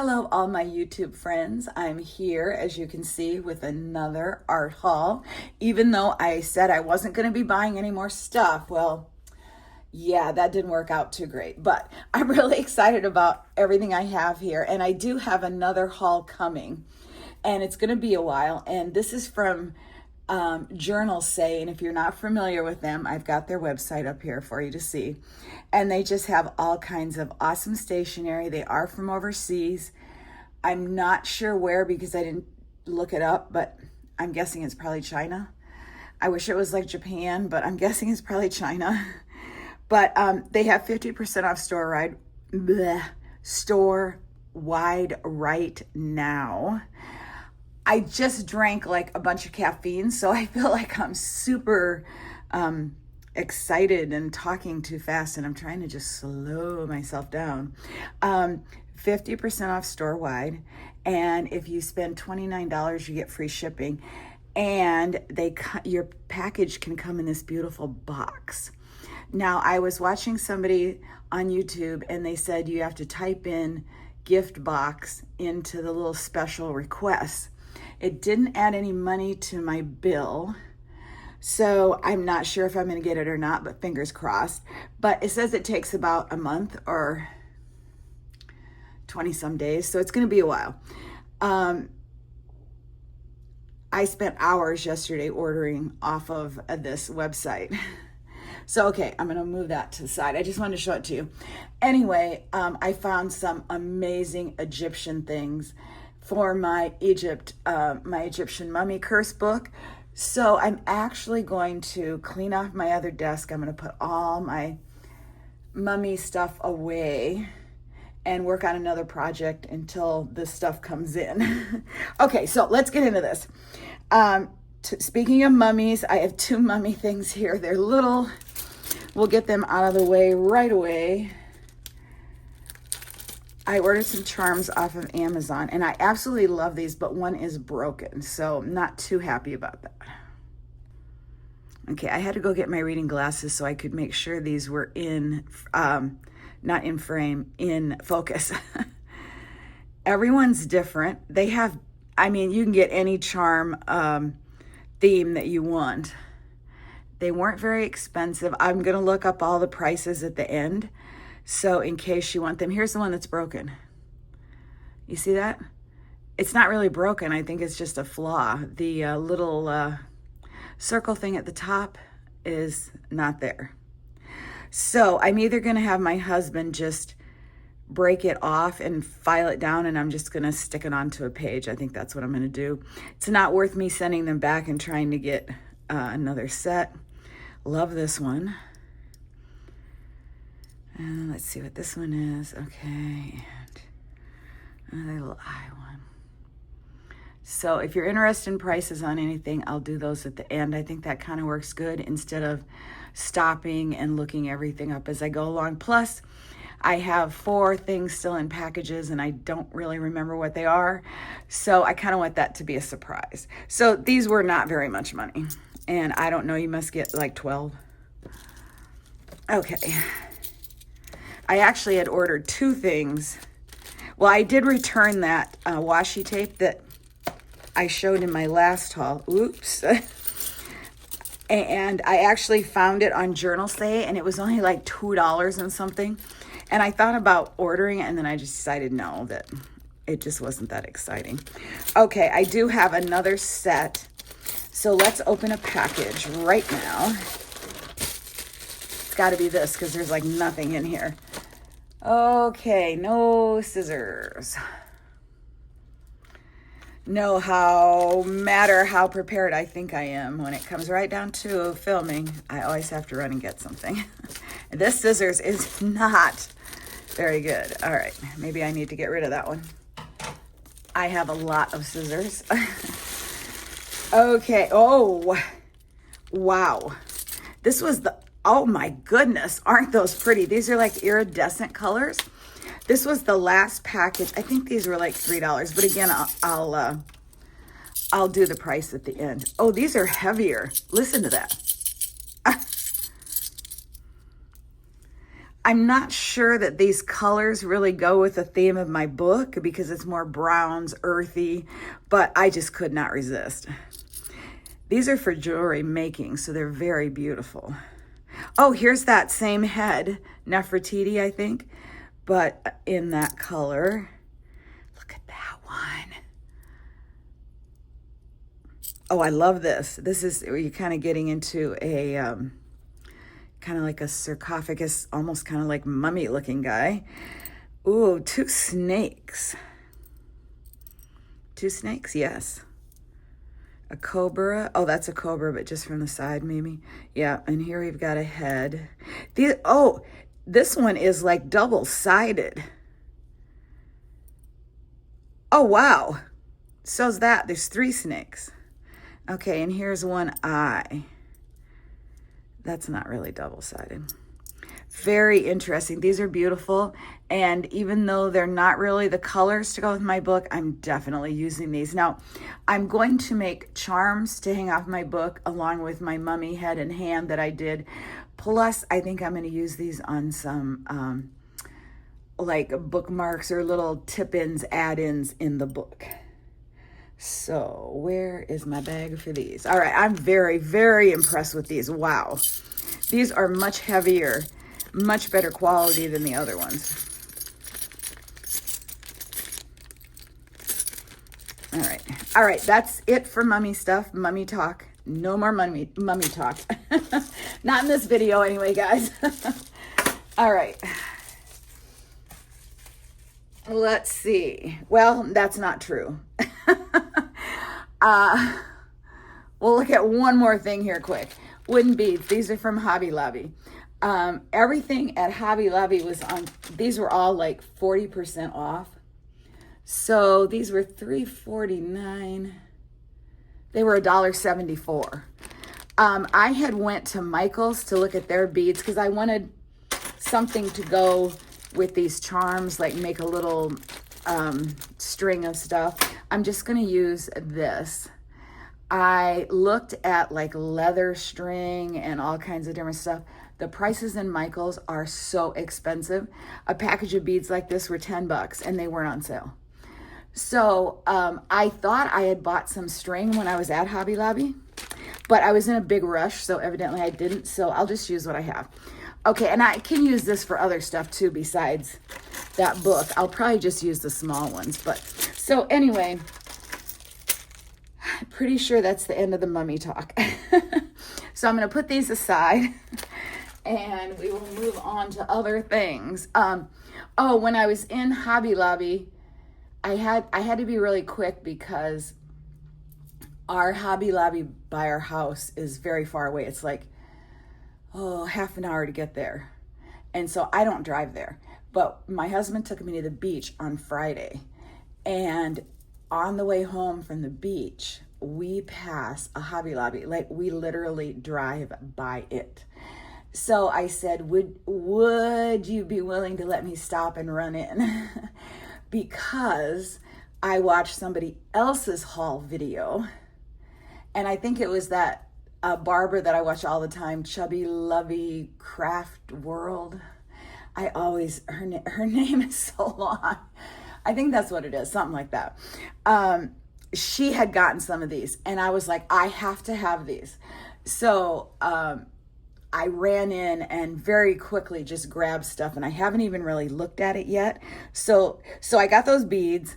Hello, all my YouTube friends. I'm here, as you can see, with another art haul. Even though I said I wasn't going to be buying any more stuff, well, yeah, that didn't work out too great. But I'm really excited about everything I have here. And I do have another haul coming. And it's going to be a while. And this is from Journal Say, and if you're not familiar with them, I've got their website up here for you to see. And they just have all kinds of awesome stationery. They are from overseas. I'm not sure where because I didn't look it up, but I'm guessing it's probably China. I wish it was like Japan, but I'm guessing it's probably China. But they have 50% off store wide right now. I just drank like a bunch of caffeine, so I feel like I'm super excited and talking too fast, and I'm trying to just slow myself down. 50% off store-wide, and if you spend $29, you get free shipping, and your package can come in this beautiful box. Now, I was watching somebody on YouTube, and they said you have to type in gift box into the little special requests. It didn't add any money to my bill, so I'm not sure if I'm going to get it or not, but fingers crossed. But it says it takes about a month or 20 some days, so it's going to be a while. I spent hours yesterday ordering off of this website. So, okay, I'm going to move that to the side. I just wanted to show it to you. Anyway, I found some amazing Egyptian things for my Egyptian mummy curse book. So I'm actually going to clean off my other desk. I'm going to put all my mummy stuff away and work on another project until this stuff comes in. Okay, so let's get into this. Speaking of mummies, I have two mummy things here. They're little. We'll get them out of the way right away. I ordered some charms off of Amazon, and I absolutely love these, but one is broken, so I'm not too happy about that. Okay, I had to go get my reading glasses so I could make sure these were not in frame, in focus. Everyone's different. They have, you can get any charm theme that you want. They weren't very expensive. I'm going to look up all the prices at the end. So in case you want them, here's the one that's broken. You see that? It's not really broken. I think it's just a flaw. The little circle thing at the top is not there. So I'm either going to have my husband just break it off and file it down, and I'm just going to stick it onto a page. I think that's what I'm going to do. It's not worth me sending them back and trying to get another set. Love this one. Let's see what this one is. Okay, and a little eye one. So if you're interested in prices on anything, I'll do those at the end. I think that kind of works good instead of stopping and looking everything up as I go along. Plus, I have 4 things still in packages, and I don't really remember what they are. So I kind of want that to be a surprise. So these were not very much money. And I don't know, you must get like 12. Okay. I actually had ordered 2 things. Well, I did return that washi tape that I showed in my last haul. Oops. And I actually found it on Journal Say, and it was only like $2 and something. And I thought about ordering it, and then I just decided no, that it just wasn't that exciting. Okay, I do have another set. So let's open a package right now. It's got to be this because there's like nothing in here. Okay, no scissors. No matter how prepared I think I am, when it comes right down to filming, I always have to run and get something. This scissors is not very good. All right, maybe I need to get rid of that one. I have a lot of scissors. Okay, oh, wow. This was oh my goodness, aren't those pretty? These are like iridescent colors. This was the last package. I think these were like $3, but again, I'll do the price at the end. Oh, these are heavier. Listen to that. I'm not sure that these colors really go with the theme of my book because it's more browns, earthy, but I just could not resist. These are for jewelry making, so they're very beautiful. Oh, here's that same head, Nefertiti, I think, but in that color. Look at that one. Oh, I love this. This is, you're kind of getting into a, kind of like a sarcophagus, almost kind of like mummy looking guy. Ooh, two snakes. Two snakes, yes. A cobra. Oh, that's a cobra, but just from the side, maybe. Yeah, and here we've got a head. This one is like double-sided. Oh, wow. So's that. There's 3 snakes. Okay, and here's one eye. That's not really double-sided. Very interesting. These are beautiful, and even though they're not really the colors to go with my book, I'm definitely using these. Now, I'm going to make charms to hang off my book along with my mummy head and hand that I did. Plus, I think I'm going to use these on some like bookmarks or little tip-ins, add-ins in the book. So where is my bag for these? All right, I'm very, very impressed with these. Wow. These are much heavier, much better quality than the other ones. All right, that's it for mummy stuff, mummy talk. No more mummy talk. Not in this video anyway, guys. All right. Let's see. Well, that's not true. We'll look at one more thing here quick. Wooden beads. These are from Hobby Lobby. Everything at Hobby Lobby was on, these were all like 40% off. So these were $3.49. They were $1.74. I had went to Michael's to look at their beads because I wanted something to go with these charms, like make a little string of stuff. I'm just going to use this. I looked at like leather string and all kinds of different stuff. The prices in Michael's are so expensive. A package of beads like this were $10 and they weren't on sale. So I thought I had bought some string when I was at Hobby Lobby, but I was in a big rush, so evidently I didn't. So I'll just use what I have. Okay, and I can use this for other stuff too besides that book. I'll probably just use the small ones. But so anyway, I'm pretty sure that's the end of the mummy talk. So I'm going to put these aside and we will move on to other things. Oh, when I was in Hobby Lobby, I had to be really quick because our Hobby Lobby by our house is very far away. It's like, half an hour to get there. And so I don't drive there. But my husband took me to the beach on Friday. And on the way home from the beach, we pass a Hobby Lobby. Like, we literally drive by it. So I said, would you be willing to let me stop and run in? Because I watched somebody else's haul video. And I think it was that barber that I watch all the time, Chubby Lovey Craft World. Her name is so long. I think that's what it is, something like that. She had gotten some of these and I was like, I have to have these. So I ran in and very quickly just grabbed stuff and I haven't even really looked at it yet. So I got those beads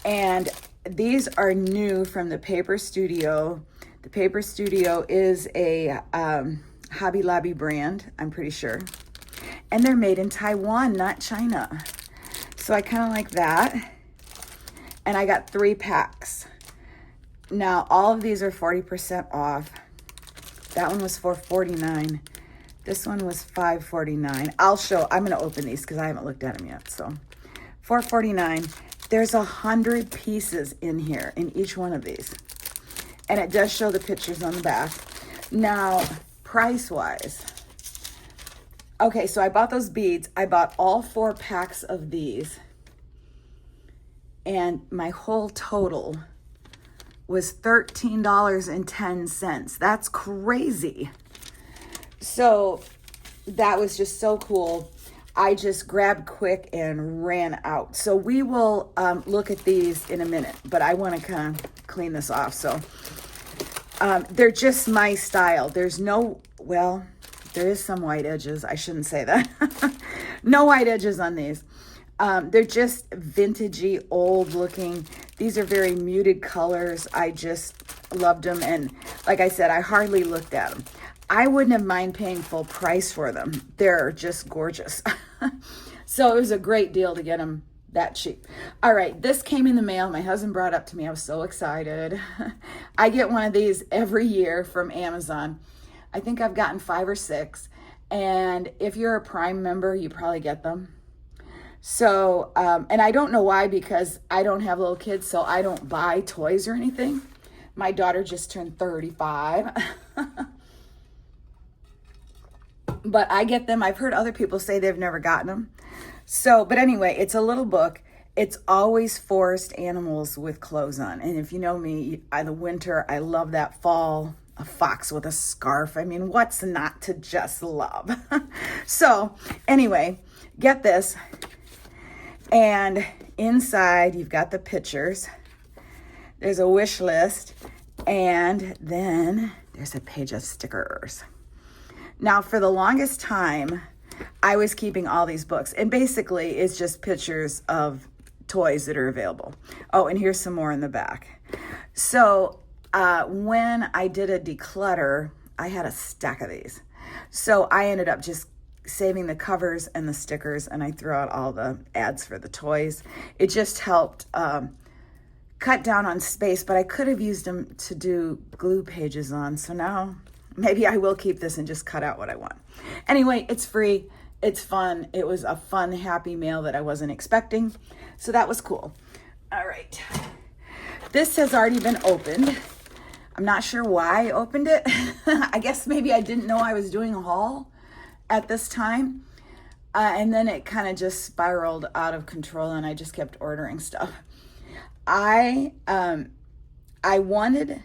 and these are new from the Paper Studio. The Paper Studio is a Hobby Lobby brand, I'm pretty sure. And they're made in Taiwan, not China. So I kind of like that. And I got 3 packs. Now, all of these are 40% off. That one was $4.49. This one was $5.49. I'm going to open these because I haven't looked at them yet. So $4.49. There's 100 pieces in here in each one of these. And it does show the pictures on the back. Now, price-wise. Okay, so I bought those beads. I bought all 4 packs of these. And my whole total was $13.10. That's crazy. So that was just so cool. I just grabbed quick and ran out. So we will look at these in a minute, but I want to kind of clean this off. So they're just my style. There's no, well, there is some white edges. I shouldn't say that. No white edges on these. They're just vintagey, old looking. These are very muted colors. I just loved them. And like I said, I hardly looked at them. I wouldn't have mind paying full price for them. They're just gorgeous. So it was a great deal to get them that cheap. All right, this came in the mail. My husband brought it up to me. I was so excited. I get one of these every year from Amazon. I think I've gotten 5 or 6. And if you're a Prime member, you probably get them. So, and I don't know why, because I don't have little kids, so I don't buy toys or anything. My daughter just turned 35. But I get them. I've heard other people say they've never gotten them. So, but anyway, it's a little book. It's always forest animals with clothes on. And if you know me, the winter, I love that. Fall, a fox with a scarf. I mean, what's not to just love? So anyway, get this. And inside, you've got the pictures. There's a wish list. And then there's a page of stickers. Now, for the longest time, I was keeping all these books. And basically, it's just pictures of toys that are available. Oh, and here's some more in the back. So when I did a declutter, I had a stack of these. So I ended up just saving the covers and the stickers, and I threw out all the ads for the toys. It just helped cut down on space, but I could have used them to do glue pages on. So now maybe I will keep this and just cut out what I want. Anyway, it's free. It's fun. It was a fun, happy mail that I wasn't expecting. So that was cool. All right. This has already been opened. I'm not sure why I opened it. I guess maybe I didn't know I was doing a haul at this time. And then it kind of just spiraled out of control and I just kept ordering stuff. I wanted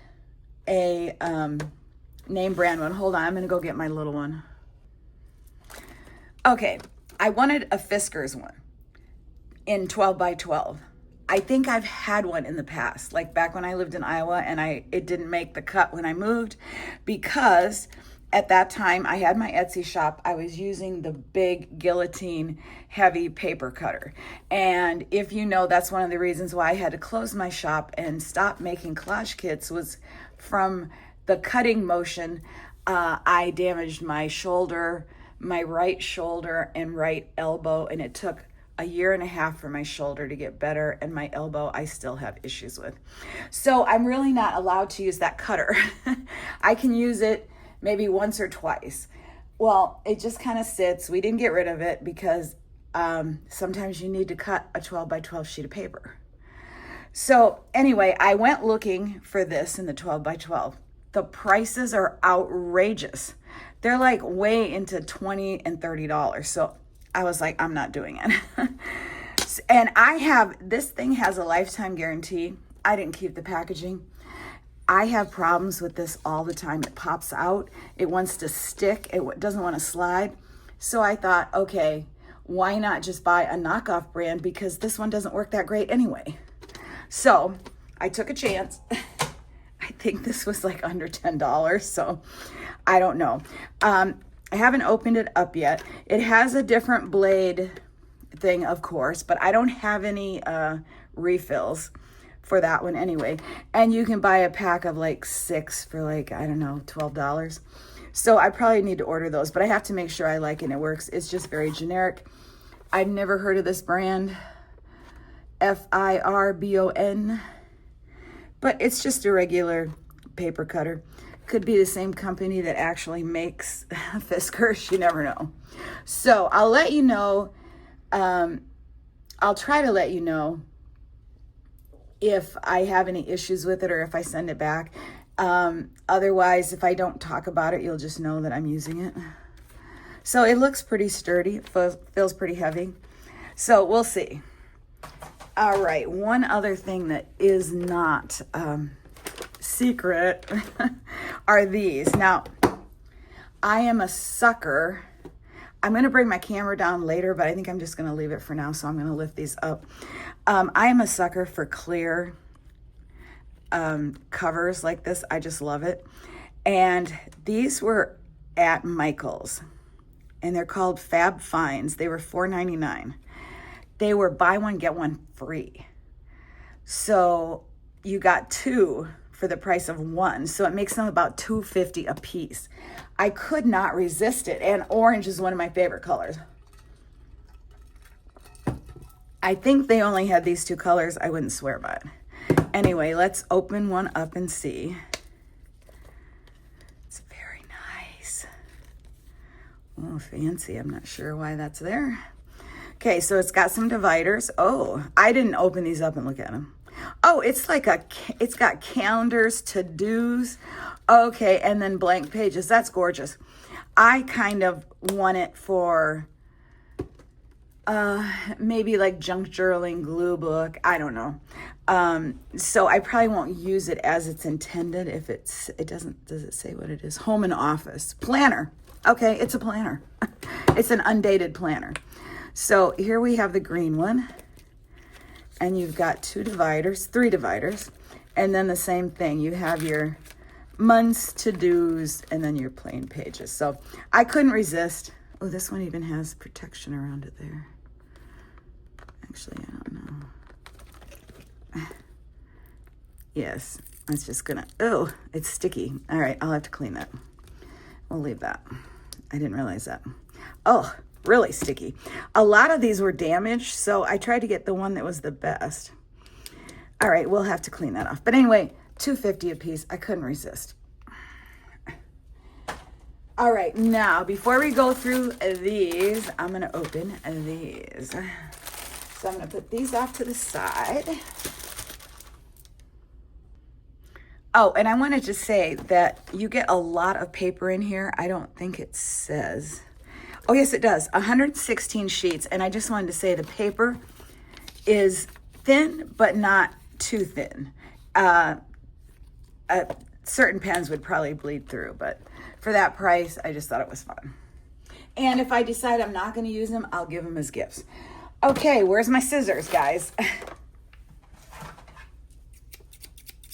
a name brand one. Hold on, I'm gonna go get my little one. Okay, I wanted a Fiskars one in 12 by 12. I think I've had one in the past, like back when I lived in Iowa, and it didn't make the cut when I moved because at that time I had my Etsy shop. I was using the big Guillotine heavy paper cutter. And if you know, that's one of the reasons why I had to close my shop and stop making collage kits was from the cutting motion. I damaged my shoulder, my right shoulder and right elbow, and it took a year and a half for my shoulder to get better, and my elbow I still have issues with. So I'm really not allowed to use that cutter. I can use it maybe once or twice. Well, it just kind of sits. We didn't get rid of it because sometimes you need to cut a 12 by 12 sheet of paper. So anyway, I went looking for this in the 12 by 12. The prices are outrageous. They're like way into $20 and $30. So I was like, I'm not doing it. And this thing has a lifetime guarantee. I didn't keep the packaging. I have problems with this all the time. It pops out. It wants to stick. It doesn't want to slide. So I thought, okay, why not just buy a knockoff brand, because this one doesn't work that great anyway. So I took a chance. I think this was like under $10. So I don't know. I haven't opened it up yet. It has a different blade thing, of course, but I don't have any refills for that one anyway. And you can buy a pack of like 6 for like, I don't know, $12. So I probably need to order those, but I have to make sure I like it and it works. It's just very generic. I've never heard of this brand, Firbon, but it's just a regular paper cutter. Could be the same company that actually makes Fiskars, you never know. So I'll let you know, I'll try to let you know if I have any issues with it or if I send it back. Otherwise, if I don't talk about it, you'll just know that I'm using it. So it looks pretty sturdy, feels pretty heavy. So we'll see. All right, one other thing that is not secret are these. Now, I am a sucker. I'm going to bring my camera down later, but I think I'm just going to leave it for now. So I'm going to lift these up. I am a sucker for clear covers like this. I just love it. And these were at Michael's, and they're called Fab Finds. They were $4.99. They were buy one, get one free. So you got two for the price of one. So it makes them about $2.50 a piece. I could not resist it. And orange is one of my favorite colors. I think they only had these two colors. I wouldn't swear by it. Anyway, let's open one up and see. It's very nice. Oh, fancy. I'm not sure why that's there. Okay, so it's got some dividers. Oh, I didn't open these up and look at them. Oh, it's got calendars, to-dos. Okay, and then blank pages. That's gorgeous. I kind of want it for maybe like junk journaling, glue book. I don't know. So I probably won't use it as it's intended. If does it say what it is? Home and office. Planner. Okay, it's a planner. It's an undated planner. So here we have the green one. And you've got three dividers. And then the same thing. You have your months, to-dos, and then your plain pages. So I couldn't resist. Oh, this one even has protection around it there. Actually, I don't know. Yes, it's just gonna, oh, it's sticky. All right, I'll have to clean that. We'll leave that. I didn't realize that. Oh, really sticky. A lot of these were damaged, so I tried to get the one that was the best. All right, we'll have to clean that off. But anyway, $2.50 a piece. I couldn't resist. All right, now, before we go through these, I'm going to open these. So I'm going to put these off to the side. Oh, and I wanted to say that you get a lot of paper in here. I don't think it says. Oh, yes, it does. 116 sheets. And I just wanted to say the paper is thin, but not too thin. Certain pens would probably bleed through, but for that price, I just thought it was fun. And if I decide I'm not going to use them, I'll give them as gifts. Okay, where's my scissors, guys?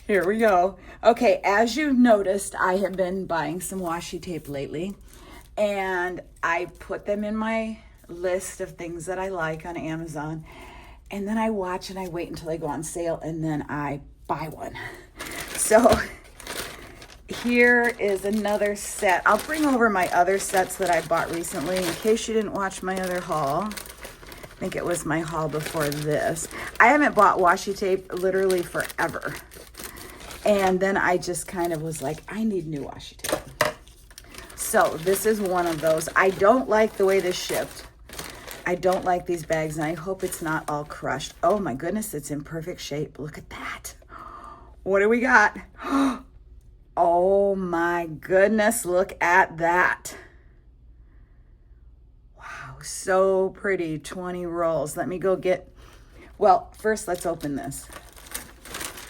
Here we go. Okay, as you've noticed, I have been buying some washi tape lately, and I put them in my list of things that I like on Amazon, and then I watch and I wait until they go on sale, and then I buy one. So here is another set. I'll bring over my other sets that I bought recently in case you didn't watch my other haul. I think it was my haul before this. I haven't bought washi tape literally forever. And then I just kind of was like, I need new washi tape. So this is one of those. I don't like the way this shipped. I don't like these bags, and I hope it's not all crushed. Oh my goodness, it's in perfect shape. Look at that. What do we got? Oh my goodness, look at that. Wow, so pretty. 20 rolls. Let me go get, well, first let's open this.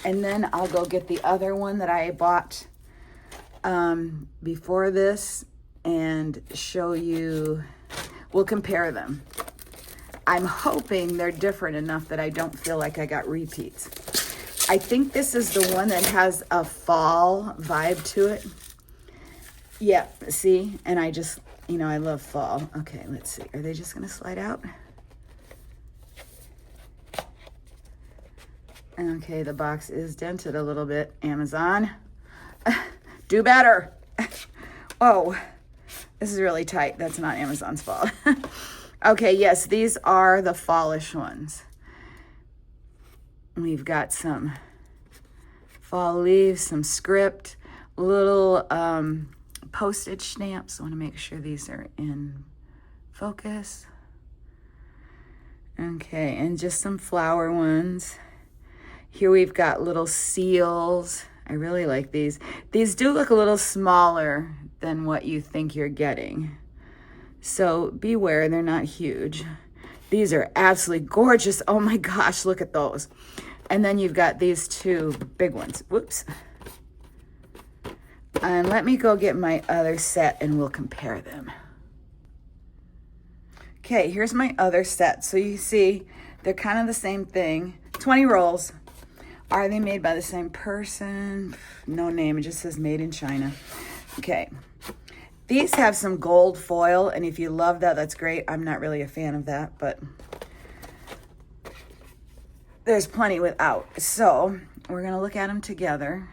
And then I'll go get the other one that I bought before this and show you. We'll compare them. I'm hoping they're different enough that I don't feel like I got repeats. I think this is the one that has a fall vibe to it. Yep, see? And I just, I love fall. Okay, let's see. Are they just going to slide out? Okay, the box is dented a little bit. Amazon, do better. Oh, this is really tight. That's not Amazon's fault. Okay, yes, these are the fallish ones. We've got some fall leaves, some script, little postage stamps. I want to make sure these are in focus. Okay, and just some flower ones. Here we've got little seals. I really like these. These do look a little smaller than what you think you're getting. So beware, they're not huge. These are absolutely gorgeous. Oh my gosh, look at those. And then you've got these two big ones. Whoops. And let me go get my other set and we'll compare them. Okay, here's my other set. So you see, they're kind of the same thing. 20 rolls. Are they made by the same person? No name, it just says made in China. Okay. These have some gold foil, and if you love that, that's great. I'm not really a fan of that, but there's plenty without. So we're going to look at them together.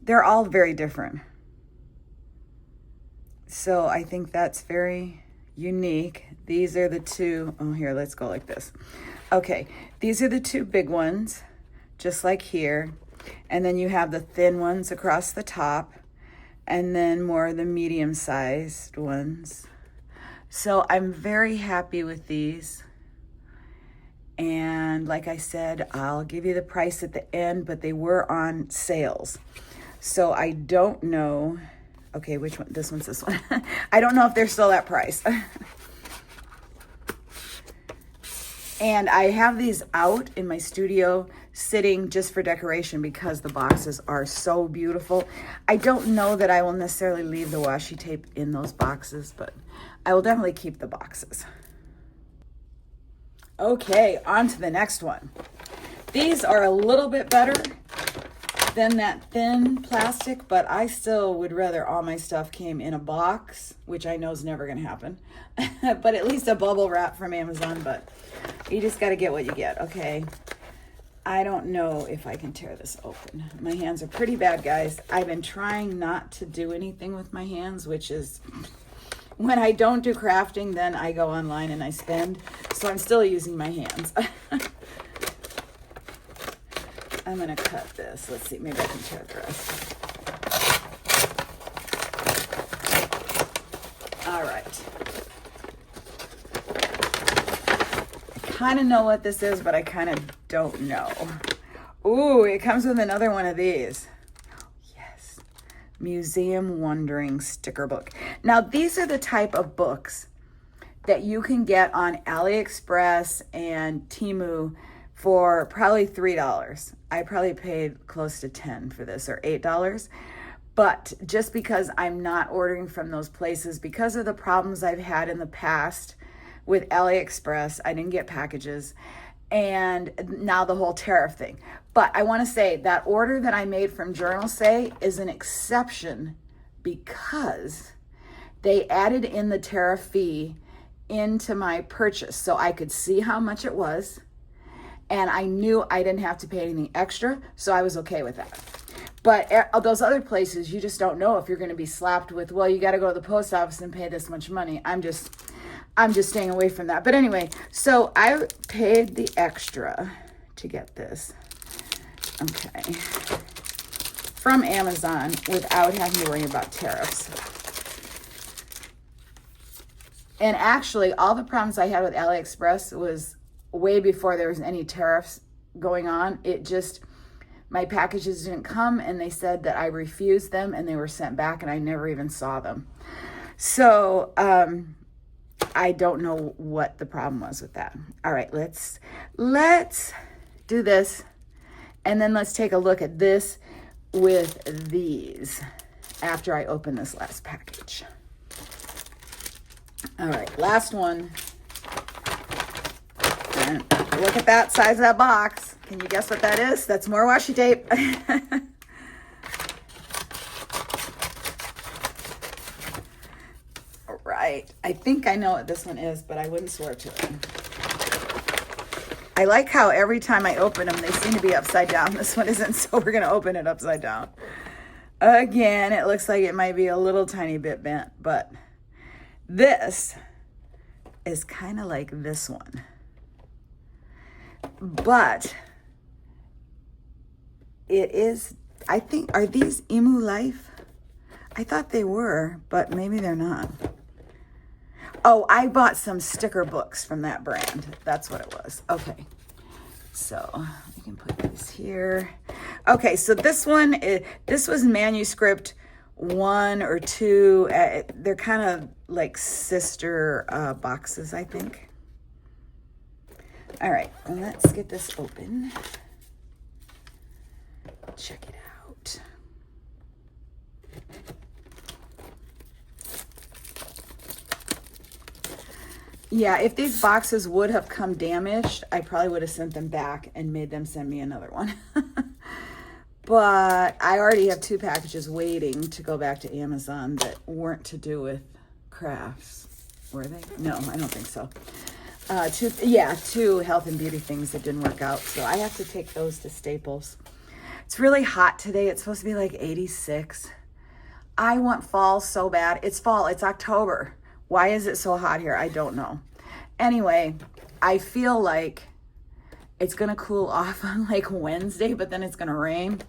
They're all very different. So I think that's very unique. These are the two. Oh, here, let's go like this. Okay, these are the two big ones, just like here. And then you have the thin ones across the top, and then more of the medium-sized ones. So I'm very happy with these. And like I said, I'll give you the price at the end, but they were on sales. So I don't know. Okay, which one? This one's this one. I don't know if they're still that price. And I have these out in my studio sitting just for decoration because the boxes are so beautiful. I don't know that I will necessarily leave the washi tape in those boxes, but I will definitely keep the boxes. Okay, on to the next one. These are a little bit better than that thin plastic, but I still would rather all my stuff came in a box, which I know is never going to happen. But at least a bubble wrap from Amazon, but you just got to get what you get, okay? I don't know if I can tear this open. My hands are pretty bad, guys. I've been trying not to do anything with my hands, which is when I don't do crafting, then I go online and I spend. So I'm still using my hands. I'm going to cut this. Let's see. Maybe I can tear the rest. All right. I kind of know what this is, but I kind of don't know. Ooh, it comes with another one of these. Yes. Museum Wondering sticker book. Now, these are the type of books that you can get on AliExpress and Temu for probably $3. I probably paid close to $10 for this, or $8. But just because I'm not ordering from those places, because of the problems I've had in the past with AliExpress, I didn't get packages, and now the whole tariff thing. But I want to say that order that I made from Journal Say is an exception because they added in the tariff fee into my purchase so I could see how much it was, and I knew I didn't have to pay anything extra, so I was okay with that. But those other places, you just don't know if you're going to be slapped with, well, you got to go to the post office and pay this much money. I'm just staying away from that. But anyway, so I paid the extra to get this. Okay. From Amazon without having to worry about tariffs. And actually, all the problems I had with AliExpress was way before there was any tariffs going on. It just, my packages didn't come, and they said that I refused them and they were sent back, and I never even saw them. So, I don't know what the problem was with that. All right, let's do this, and then let's take a look at this with these after I open this last package. All right, last one. And look at that size of that box. Can you guess what that is? That's more washi tape. All right. I think I know what this one is, but I wouldn't swear to it. I like how every time I open them, they seem to be upside down. This one isn't, so we're going to open it upside down. Again, it looks like it might be a little tiny bit bent, but this is kind of like this one. But it is, I think, are these Emu Life? I thought they were, but maybe they're not. Oh, I bought some sticker books from that brand. That's what it was. Okay. So we can put these here. Okay, so this one, this was manuscript 1 or 2. They're kind of like sister boxes, I think. All right, let's get this open. Check it out. Yeah, if these boxes would have come damaged, I probably would have sent them back and made them send me another one. But I already have 2 packages waiting to go back to Amazon that weren't to do with crafts. Were they? No, I don't think so. 2 health and beauty things that didn't work out. So I have to take those to Staples. It's really hot today. It's supposed to be like 86. I want fall so bad. It's fall. It's October. Why is it so hot here? I don't know. Anyway, I feel like it's going to cool off on like Wednesday, but then it's going to rain.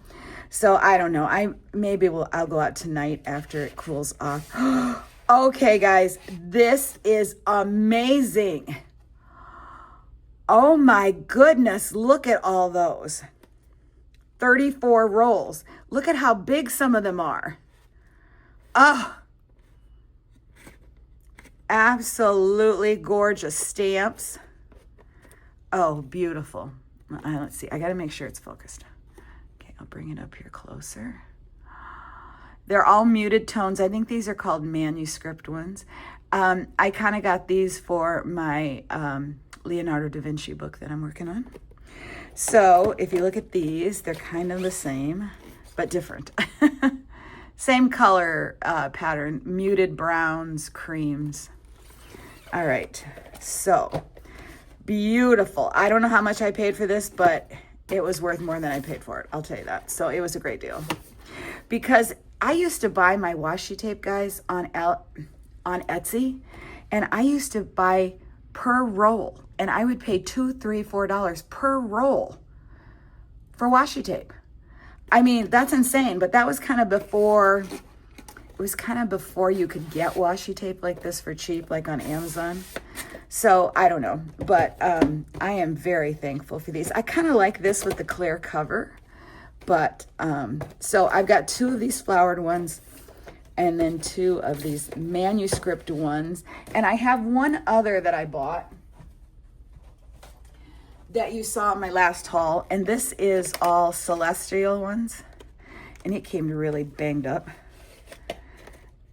So I don't know. I'll go out tonight after it cools off. Okay, guys, this is amazing. Oh my goodness. Look at all those. 34 rolls. Look at how big some of them are. Oh, absolutely gorgeous stamps. Oh, beautiful. Let's see. I got to make sure it's focused. Okay, I'll bring it up here closer. They're all muted tones. I think these are called manuscript ones. I kind of got these for my Leonardo da Vinci book that I'm working on. So if you look at these, they're kind of the same, but different. Same color pattern, muted browns, creams. All right, so beautiful. I don't know how much I paid for this, but it was worth more than I paid for it. I'll tell you that. So it was a great deal. Because I used to buy my washi tape, guys, on Etsy, and I used to buy per roll, and I would pay $2, $3, $4 per roll for washi tape. I mean, that's insane, but that was kind of before, it was kind of before you could get washi tape like this for cheap, like on Amazon. So I don't know, but I am very thankful for these. I kind of like this with the clear cover, but so I've got 2 of these flowered ones and then 2 of these manuscript ones. And I have one other that I bought that you saw in my last haul, and this is all celestial ones, and it came really banged up.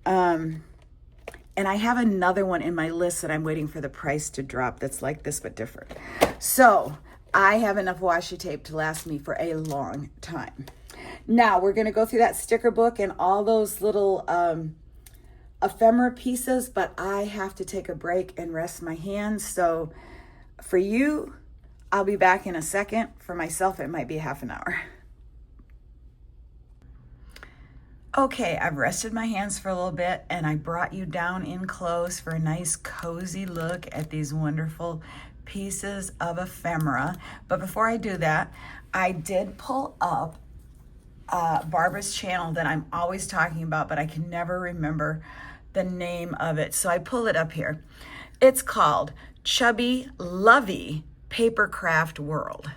And I have another one in my list that I'm waiting for the price to drop that's like this but different. So I have enough washi tape to last me for a long time. Now we're going to go through that sticker book and all those little ephemera pieces, but I have to take a break and rest my hands. So for you, I'll be back in a second. For myself, it might be half an hour. Okay, I've rested my hands for a little bit, and I brought you down in close for a nice cozy look at these wonderful pieces of ephemera. But before I do that, I did pull up Barbara's channel that I'm always talking about, but I can never remember the name of it. So I pull it up here. It's called Chubby Lovey Papercraft World,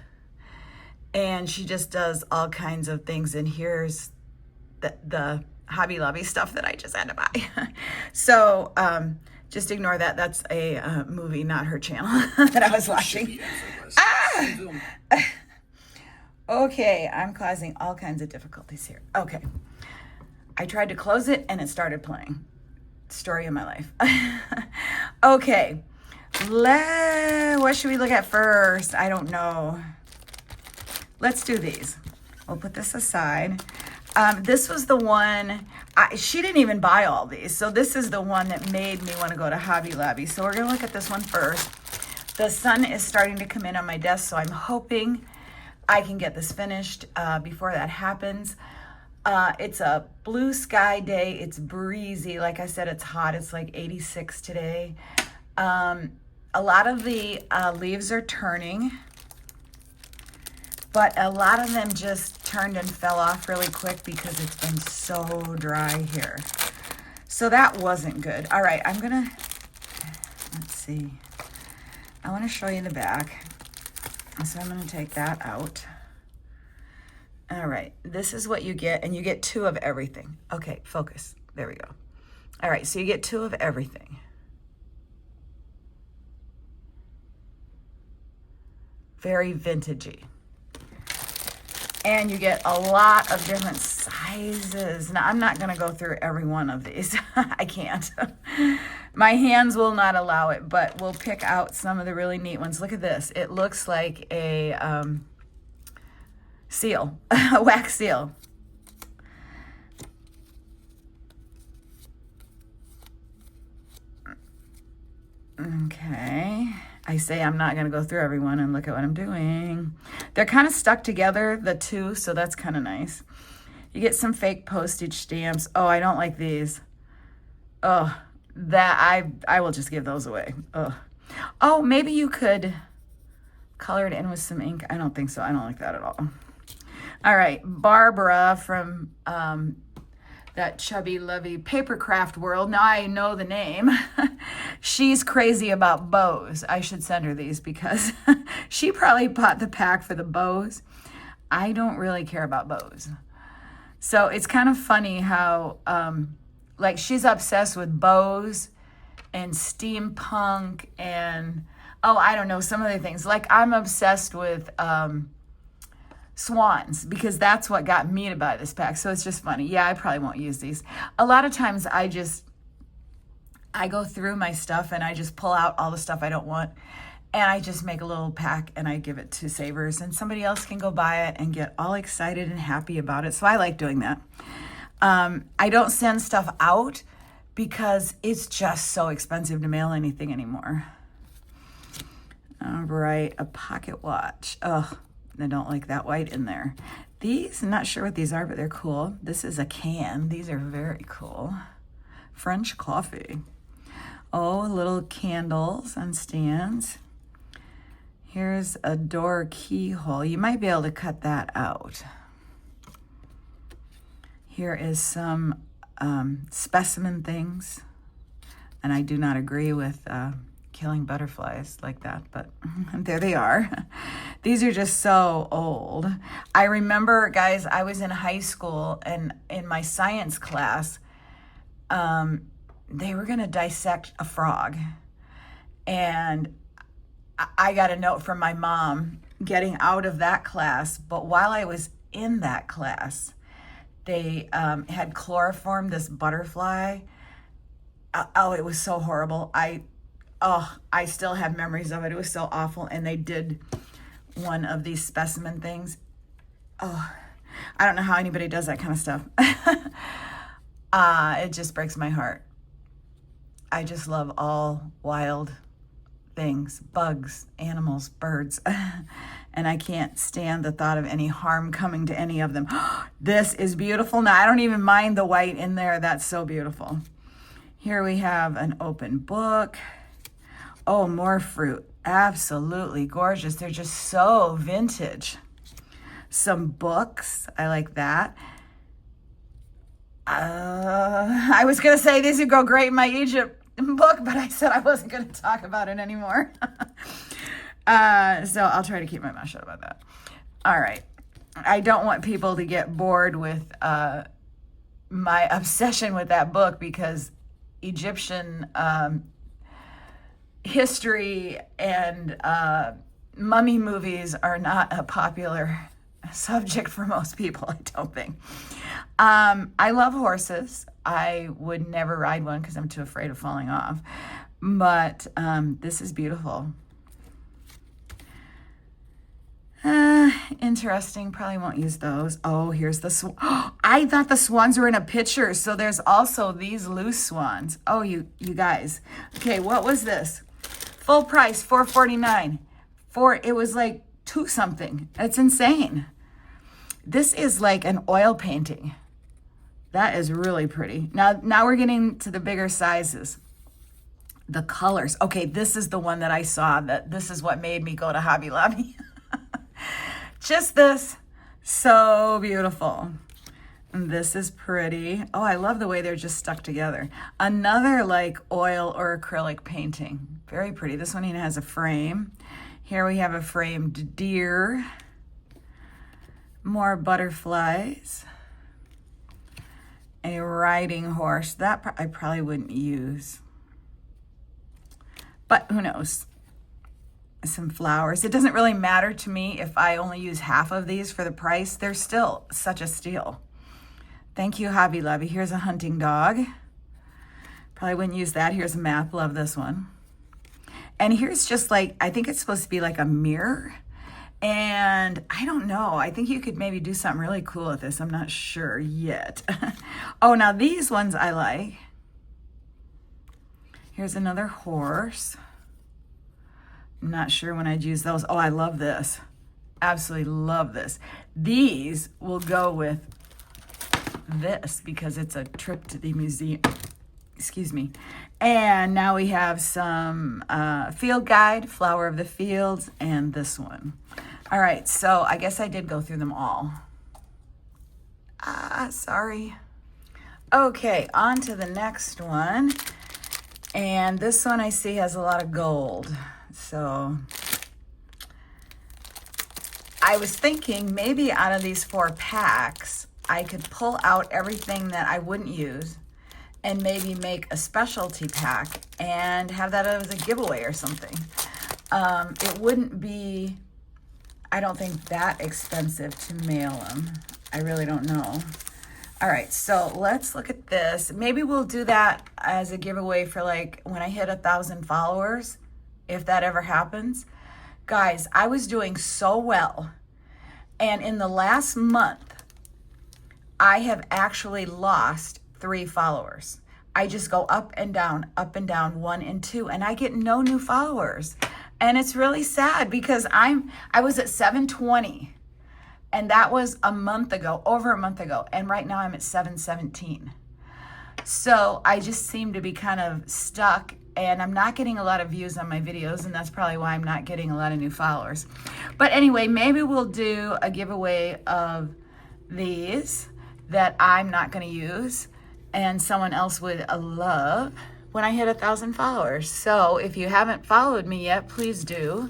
and she just does all kinds of things, and here's the Hobby Lobby stuff that I just had to buy. So just ignore that. That's a movie, not her channel that I was watching. Okay, I'm causing all kinds of difficulties here. Okay, I tried to close it and it started playing. Story of my life. Okay. What should we look at first? I don't know. Let's do these. We'll put this aside. This was the one, she didn't even buy all these. So this is the one that made me want to go to Hobby Lobby. So we're going to look at this one first. The sun is starting to come in on my desk, so I'm hoping I can get this finished before that happens. It's a blue sky day. It's breezy. Like I said, it's hot. It's like 86 today. A lot of the leaves are turning, but a lot of them just turned and fell off really quick because it's been so dry here. So that wasn't good. All right, let's see. I want to show you the back. So I'm going to take that out. All right, this is what you get, and you get 2 of everything. Okay, focus. There we go. All right, so you get 2 of everything. Very vintagey. And you get a lot of different sizes. Now, I'm not going to go through every one of these. I can't. My hands will not allow it, but we'll pick out some of the really neat ones. Look at this. It looks like a seal, a wax seal. Okay. I say I'm not going to go through everyone, and look at what I'm doing. They're kind of stuck together, the two, so that's kind of nice. You get some fake postage stamps. Oh, I don't like these. Oh, that I will just give those away. Oh, maybe you could color it in with some ink. I don't think so. I don't like that at all. All right, Barbara from that Chubby Lovey Papercraft World. Now I know the name. She's crazy about bows. I should send her these because she probably bought the pack for the bows. I don't really care about bows. So it's kind of funny how, like, she's obsessed with bows and steampunk and, oh, I don't know, some other things. Like, I'm obsessed with swans because that's what got me to buy this pack. So it's just funny. Yeah, I probably won't use these. A lot of times I go through my stuff and I just pull out all the stuff I don't want. And I just make a little pack and I give it to Savers, and somebody else can go buy it and get all excited and happy about it. So I like doing that. I don't send stuff out because it's just so expensive to mail anything anymore. All right, a pocket watch. Oh, I don't like that white in there. These, I'm not sure what these are, but they're cool. This is a can. These are very cool. French coffee. Oh, little candles on stands. Here's a door keyhole. You might be able to cut that out. Here is some specimen things. And I do not agree with killing butterflies like that, but there they are. These are just so old. I remember, guys, I was in high school and in my science class, they were gonna dissect a frog. And I got a note from my mom getting out of that class, but while I was in that class, they had chloroformed this butterfly. Oh, it was so horrible. I still have memories of it. It was so awful. And they did one of these specimen things. Oh, I don't know how anybody does that kind of stuff. It just breaks my heart. I just love all wild things, bugs, animals, birds. And I can't stand the thought of any harm coming to any of them. This is beautiful. Now, I don't even mind the white in there. That's so beautiful. Here we have an open book. Oh, more fruit. Absolutely gorgeous. They're just so vintage. Some books. I like that. I was going to say these would go great in my Egypt book, but I said I wasn't going to talk about it anymore. So I'll try to keep my mouth shut about that. All right. I don't want people to get bored with my obsession with that book, because Egyptian history and mummy movies are not a popular subject for most people, I don't think. I love horses. I would never ride one because I'm too afraid of falling off. But this is beautiful. Interesting. Probably won't use those. Oh, here's the swan. I thought the swans were in a picture. So there's also these loose swans. Oh, you guys. Okay, what was this? Full price, $4.49. It was like $2 something. That's insane. This is like an oil painting. That is really pretty. Now we're getting to the bigger sizes. The colors. Okay, this is the one that I saw. This is what made me go to Hobby Lobby. Just this. So beautiful. And this is pretty. Oh, I love the way they're just stuck together. Another like oil or acrylic painting. Very pretty. This one even has a frame. Here we have a framed deer. More butterflies. A riding horse. That I probably wouldn't use. But who knows? Some flowers. It doesn't really matter to me if I only use half of these for the price. They're still such a steal. Thank you, Hobby Lobby. Here's a hunting dog. Probably wouldn't use that. Here's a map. Love this one. And here's just like, I think it's supposed to be like a mirror. And I don't know. I think you could maybe do something really cool with this. I'm not sure yet. Oh, now these ones I like. Here's another horse. I'm not sure when I'd use those. Oh, I love this. Absolutely love this. These will go with this because it's a trip to the museum. Excuse me. And now we have some field guide, flower of the fields, and this one. All right, so I guess I did go through them all. Sorry. Okay, on to the next one. And this one I see has a lot of gold. So I was thinking maybe out of these 4 packs, I could pull out everything that I wouldn't use and maybe make a specialty pack and have that as a giveaway or something. It wouldn't be, I don't think, that expensive to mail them. I really don't know. All right, so let's look at this. Maybe we'll do that as a giveaway for like when I hit 1,000 followers, if that ever happens. Guys, I was doing so well. And in the last month, I have actually lost 3 followers. I just go up and down, 1 and 2, and I get no new followers. And it's really sad because I was at 720, and that was a month ago, over a month ago, and right now I'm at 717. So I just seem to be kind of stuck, and I'm not getting a lot of views on my videos, and that's probably why I'm not getting a lot of new followers. But anyway, maybe we'll do a giveaway of these that I'm not going to use and someone else would love when I hit 1,000 followers. So if you haven't followed me yet, please do.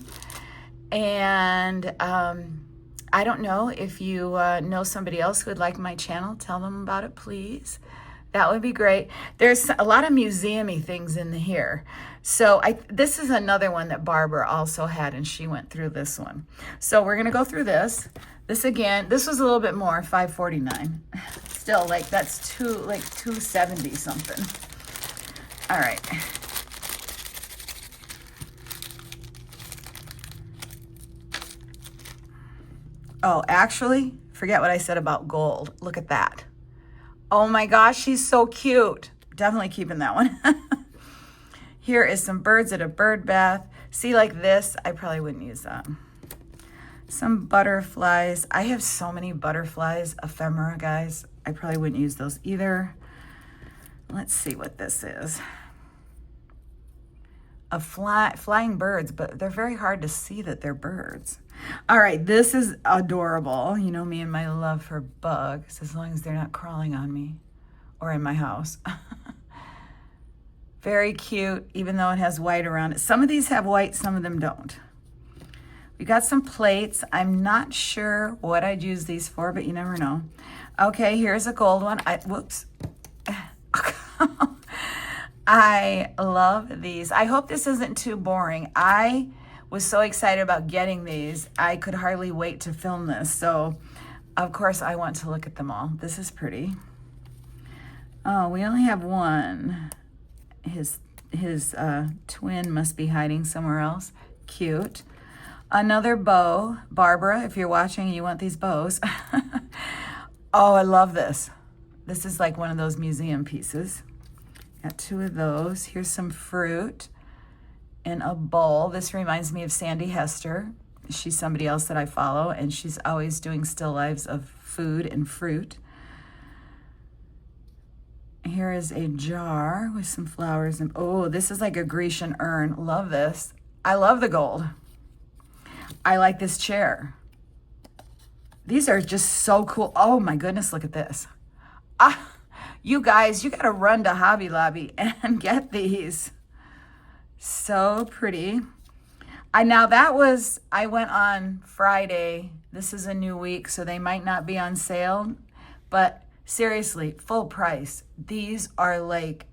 And I don't know if you know somebody else who would like my channel, tell them about it, please. That would be great. There's a lot of museum-y things in here. So this is another one that Barbara also had, and she went through this one. So we're gonna go through this. This again, this was a little bit more, $5.49. Still, like that's $270 something. All right. Oh, actually, forget what I said about gold. Look at that. Oh my gosh, she's so cute. Definitely keeping that one. Here is some birds at a bird bath. See, like this, I probably wouldn't use that. Some butterflies. I have so many butterflies, ephemera, guys. I probably wouldn't use those either. Let's see what this is. Flying birds, but they're very hard to see that they're birds. All right, this is adorable. You know me and my love for bugs, as long as they're not crawling on me or in my house. Very cute, even though it has white around it. Some of these have white, some of them don't. We got some plates. I'm not sure what I'd use these for, but you never know. Okay, here's a gold one. Whoops. I love these. I hope this isn't too boring. I was so excited about getting these. I could hardly wait to film this. So, of course, I want to look at them all. This is pretty. Oh, we only have one. His twin must be hiding somewhere else. Cute. Another bow. Barbara, if you're watching and you want these bows. Oh, I love this. This is like one of those museum pieces. Got 2 of those. Here's some fruit in a bowl. This reminds me of Sandy Hester. She's somebody else that I follow, and she's always doing still lives of food and fruit. Here is a jar with some flowers. And oh, this is like a Grecian urn. Love this. I love the gold. I like this chair. These are just so cool. Oh my goodness, look at this. You guys, you gotta run to Hobby Lobby and get these. So pretty. I went on Friday. This is a new week, so they might not be on sale, but seriously, full price. These are like,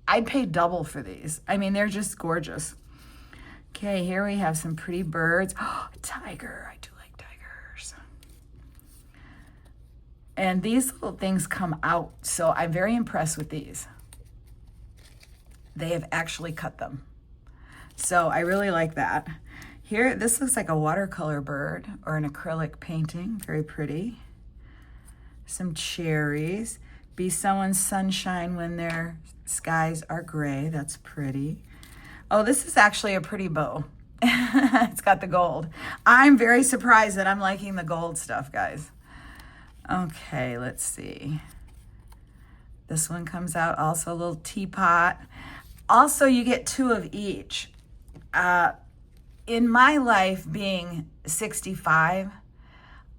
I'd pay double for these. I mean, they're just gorgeous. Okay, here we have some pretty birds. Oh, a tiger. I do like tigers. And these little things come out, so I'm very impressed with these. They have actually cut them. So I really like that. Here, this looks like a watercolor bird or an acrylic painting. Very pretty. Some cherries. Be someone's sunshine when their skies are gray. That's pretty. Oh, this is actually a pretty bow. It's got the gold. I'm very surprised that I'm liking the gold stuff, guys. Okay, let's see. This one comes out, also a little teapot. Also, you get 2 of each. In my life being 65,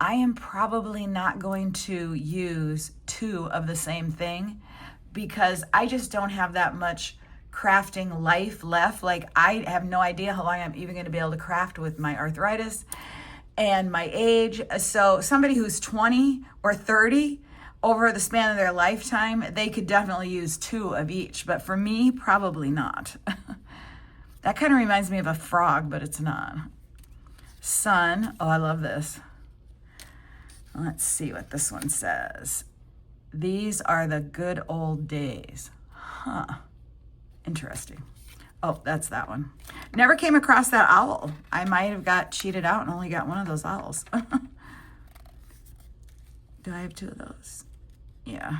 I am probably not going to use 2 of the same thing because I just don't have that much crafting life left. Like, I have no idea how long I'm even going to be able to craft with my arthritis and my age. So somebody who's 20 or 30, over the span of their lifetime, they could definitely use 2 of each. But for me, probably not. That kind of reminds me of a frog, but it's not. Sun. Oh, I love this. Let's see what this one says. These are the good old days. Huh. Interesting. Oh, that's that one. Never came across that owl. I might have got cheated out and only got one of those owls. Do I have 2 of those? Yeah.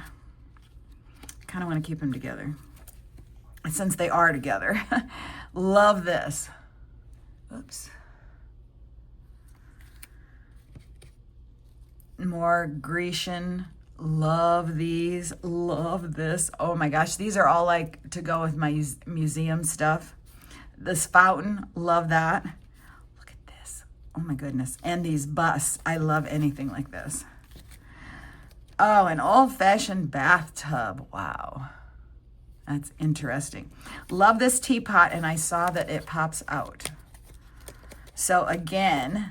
Kind of want to keep them together. Since they are together. Love this. Oops. More Grecian. Love these. Love this. Oh my gosh. These are all like to go with my museum stuff. This fountain. Love that. Look at this. Oh my goodness. And these busts. I love anything like this. Oh, an old-fashioned bathtub. Wow. That's interesting. Love this teapot, and I saw that it pops out. So again,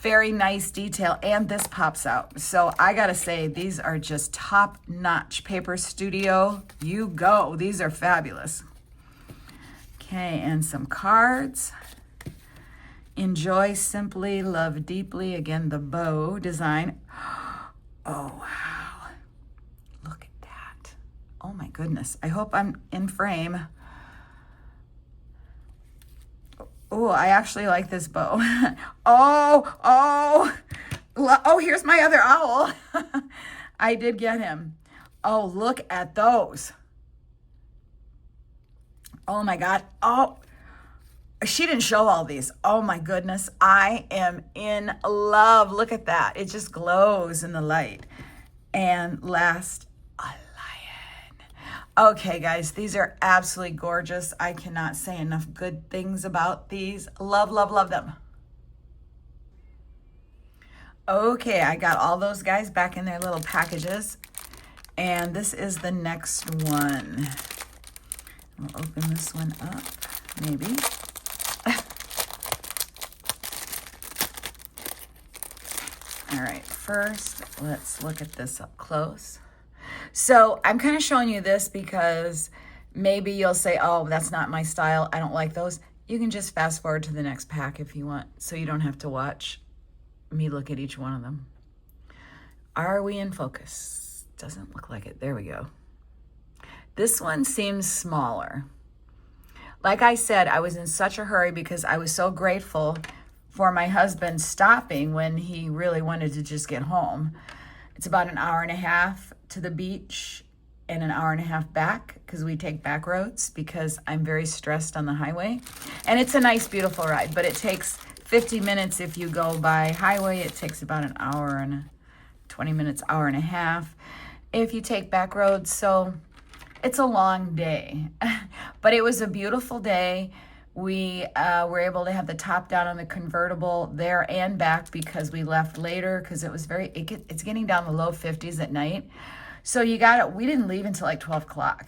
very nice detail, and this pops out. So I gotta say, these are just top-notch. Paper Studio, you go. These are fabulous. Okay, and some cards. Enjoy simply, love deeply. Again, the bow design. Oh, wow. Look at that. Oh my goodness. I hope I'm in frame. Oh, I actually like this bow. Oh, here's my other owl. I did get him. Oh, look at those. Oh my God. Oh, she didn't show all these. Oh my goodness. I am in love. Look at that. It just glows in the light. And last, a lion. Okay, guys, these are absolutely gorgeous. I cannot say enough good things about these. Love, love, love them. Okay, I got all those guys back in their little packages. And this is the next one. We'll open this one up, maybe. All right, first, let's look at this up close. So I'm kind of showing you this because maybe you'll say, oh, that's not my style. I don't like those. You can just fast forward to the next pack if you want, so you don't have to watch me look at each one of them. Are we in focus? Doesn't look like it. There we go. This one seems smaller. Like I said, I was in such a hurry because I was so grateful for my husband stopping when he really wanted to just get home. It's about an hour and a half to the beach and an hour and a half back because we take back roads because I'm very stressed on the highway. And it's a nice, beautiful ride, but it takes 50 minutes if you go by highway. It takes about an hour and 20 minutes, hour and a half if you take back roads. So it's a long day, but it was a beautiful day. We were able to have the top down on the convertible there and back because we left later because it was it's getting down the low 50s at night. So we didn't leave until like 12 o'clock.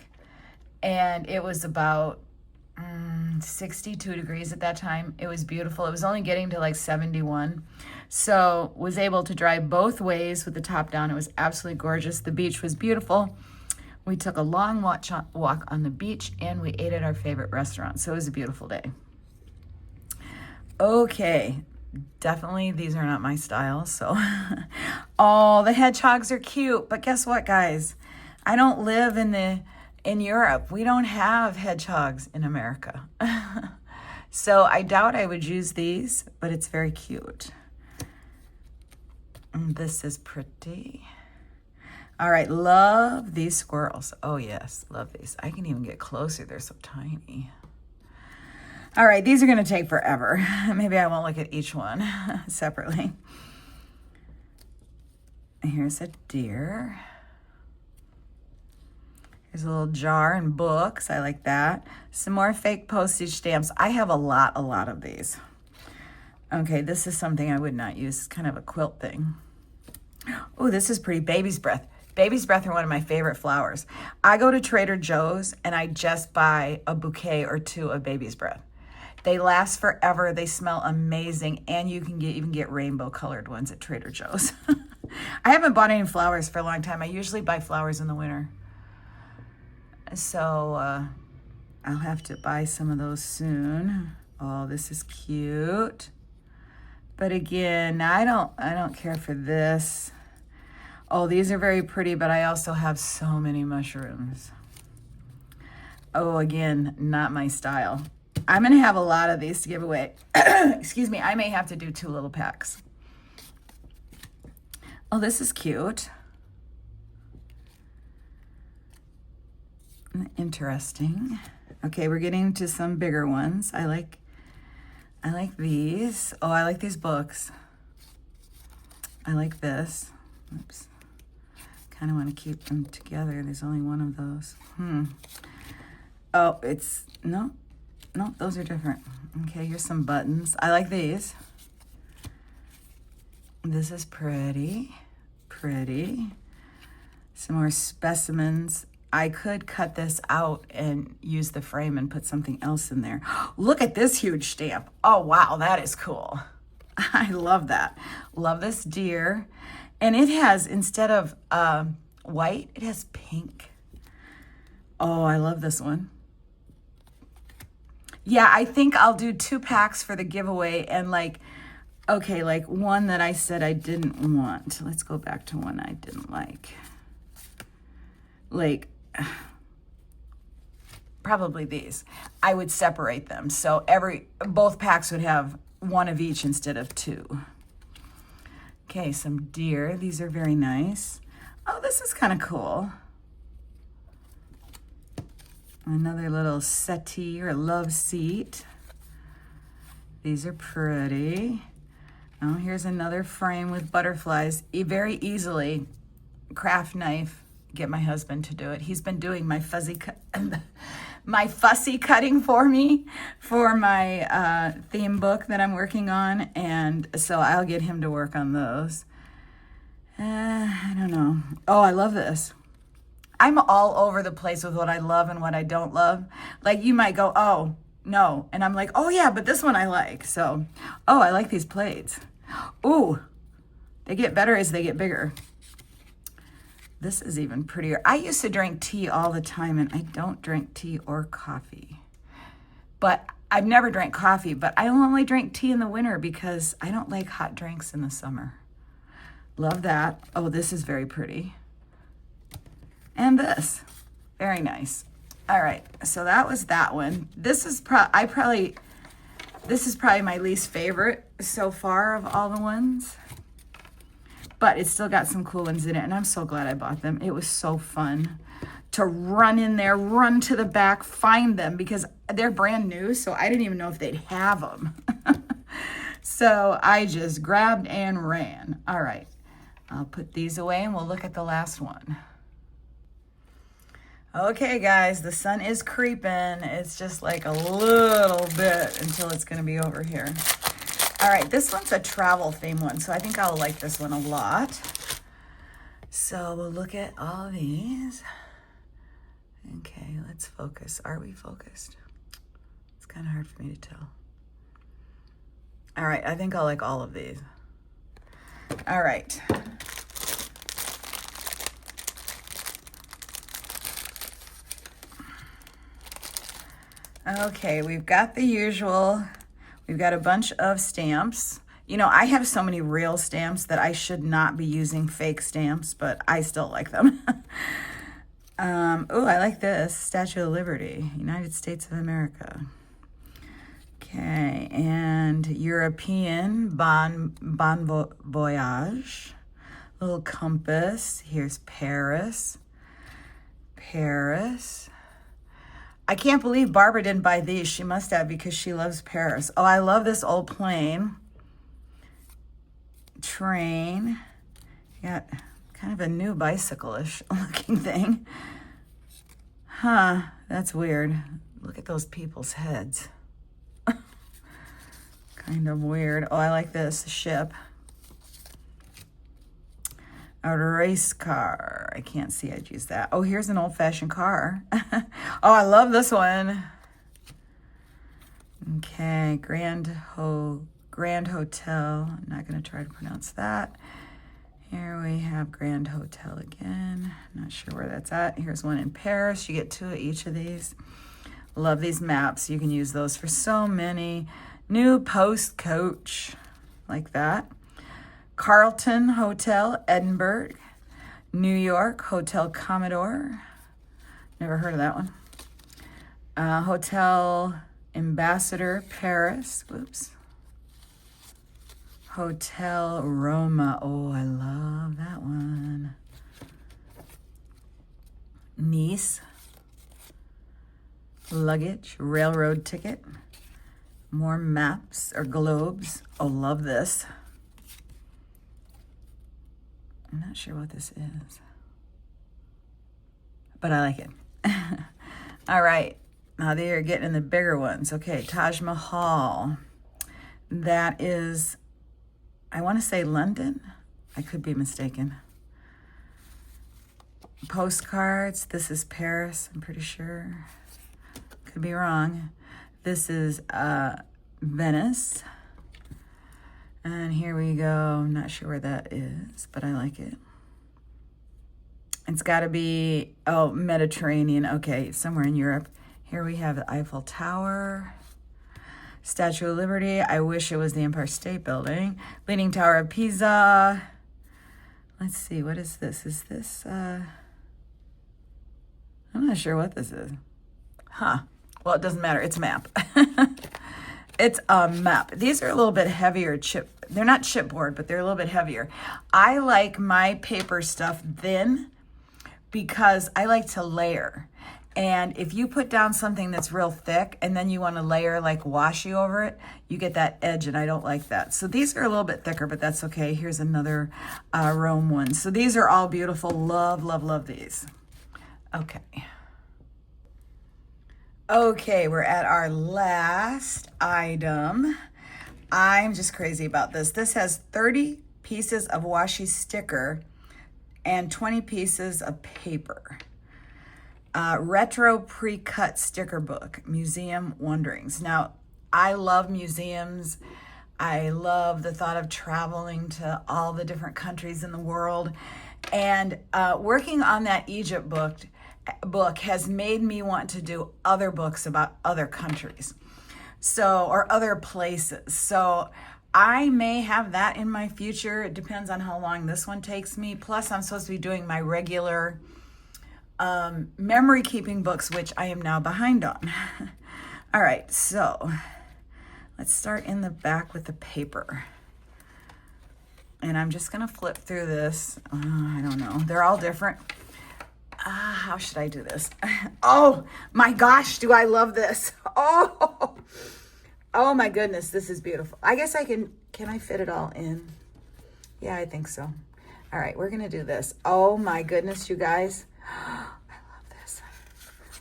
And it was about 62 degrees at that time. It was beautiful. It was only getting to like 71. So was able to drive both ways with the top down. It was absolutely gorgeous. The beach was beautiful. We took a long walk on the beach and we ate at our favorite restaurant. So it was a beautiful day. Okay, definitely these are not my style. So, oh, the hedgehogs are cute. But guess what, guys? I don't live in the In Europe, we don't have hedgehogs in America. So I doubt I would use these, but it's very cute. And this is pretty. All right, love these squirrels. Oh yes, love these. I can even get closer, they're so tiny. All right, these are gonna take forever. Maybe I won't look at each one separately. Here's a deer. Here's a little jar and books. I like that. Some more fake postage stamps. I have a lot of these. Okay, this is something I would not use. It's kind of a quilt thing. Oh, this is pretty. Baby's breath. Baby's breath are one of my favorite flowers. I go to Trader Joe's and I just buy a bouquet or two of baby's breath. They last forever. They smell amazing, and you can even get rainbow colored ones at Trader Joe's. I haven't bought any flowers for a long time. I usually buy flowers in the winter. So I'll have to buy some of those soon. Oh, this is cute. But again, I don't care for this. Oh, these are very pretty, but I also have so many mushrooms. Oh, again, not my style. I'm gonna have a lot of these to give away. Excuse me, I may have to do 2 little packs. Oh, this is cute. Interesting. Okay, we're getting to some bigger ones. I like these. Oh, I like these books. I like this. Oops. Kind of want to keep them together. There's only one of those. Oh, it's no, those are different. Okay, here's some buttons. I like these. This is pretty. Some more specimens. I could cut this out and use the frame and put something else in there. Look at this huge stamp. Oh, wow, that is cool. I love that. Love this deer. And it has, instead of white, it has pink. Oh, I love this one. Yeah, I think I'll do 2 packs for the giveaway and like one that I said I didn't want. Let's go back to one I didn't like. Probably these. I would separate them. So both packs would have 1 of each instead of 2. Okay, some deer. These are very nice. Oh, this is kind of cool. Another little settee or love seat. These are pretty. Oh, here's another frame with butterflies. Very easily, craft knife. Get my husband to do it. He's been doing my fussy cutting for me for my theme book that I'm working on, and so I'll get him to work on those. I don't know. Oh, I love this. I'm all over the place with what I love and what I don't love. Like you might go, oh, no. And I'm like, oh yeah, but this one I like. So, oh, I like these plates. Ooh, they get better as they get bigger. This is even prettier. I used to drink tea all the time, and I don't drink tea or coffee. But I've never drank coffee, but I only drink tea in the winter because I don't like hot drinks in the summer. Love that. Oh, this is very pretty. And this, very nice. All right, so that was that one. This is probably my least favorite so far of all the ones. But it's still got some cool ones in it, and I'm so glad I bought them. It was so fun to run in there, run to the back, find them, because they're brand new, so I didn't even know if they'd have them. So I just grabbed and ran. All right, I'll put these away, and we'll look at the last one. Okay, guys, the sun is creeping. It's just like a little bit until it's going to be over here. All right, this one's a travel theme one, so I think I'll like this one a lot. So we'll look at all these. Okay, let's focus. Are we focused? It's kind of hard for me to tell. All right, I think I'll like all of these. All right. Okay, we've got the usual. We've got a bunch of stamps. You know, I have so many real stamps that I should not be using fake stamps, but I still like them. Oh, I like this. Statue of Liberty, United States of America. Okay, and European Bon Voyage. Little compass. Here's Paris. Paris. I can't believe Barbara didn't buy these. She must have, because she loves Paris. Oh, I love this old plane. Train. Got kind of a new bicycle-ish looking thing. Huh, that's weird. Look at those people's heads. Kind of weird. Oh, I like this ship. A race car. I can't see. I'd use that. Oh, here's an old-fashioned car. Oh, I love this one. Okay, Grand Hotel. I'm not going to try to pronounce that. Here we have Grand Hotel again. Not sure where that's at. Here's one in Paris. You get 2 of each of these. Love these maps. You can use those for so many. New Post Coach, like that. Carlton Hotel, Edinburgh. New York, Hotel Commodore. Never heard of that one. Hotel Ambassador, Paris. Whoops. Hotel Roma. Oh, I love that one. Nice. Luggage, railroad ticket. More maps or globes. Oh, love this. I'm not sure what this is, but I like it. All right. Now they are getting the bigger ones. Okay, Taj Mahal. That is, I want to say London. I could be mistaken. Postcards. This is Paris, I'm pretty sure. Could be wrong. This is Venice. And here we go. I'm not sure where that is, but I like it. It's got to be, oh, Mediterranean. Okay, somewhere in Europe. Here we have the Eiffel Tower. Statue of Liberty. I wish it was the Empire State Building. Leaning Tower of Pisa. Let's see, what is this? Is this, I'm not sure what this is. Huh. Well, it doesn't matter. It's a map. It's a map. These are a little bit heavier chip. They're not chipboard, but they're a little bit heavier. I like my paper stuff thin because I like to layer. And if you put down something that's real thick and then you want to layer like washi over it, you get that edge, and I don't like that. So these are a little bit thicker, but that's okay. Here's another Rome one. So these are all beautiful. Love, love, love these. Okay. Okay, we're at our last item. I'm just crazy about this. This has 30 pieces of washi sticker and 20 pieces of paper. Retro pre-cut sticker book, Museum Wanderings. Now, I love museums. I love the thought of traveling to all the different countries in the world. And working on that Egypt book has made me want to do other books about other countries, or other places. So I may have that in my future. It depends on how long this one takes me. Plus, I'm supposed to be doing my regular memory keeping books, which I am now behind on. All right, so let's start in the back with the paper. And I'm just gonna flip through this. I don't know, they're all different. How should I do this? Oh my gosh, do I love this. Oh my goodness, this is beautiful. I guess I can I fit it all in? Yeah, I think so. All right, we're gonna do this. Oh my goodness, you guys. I love this.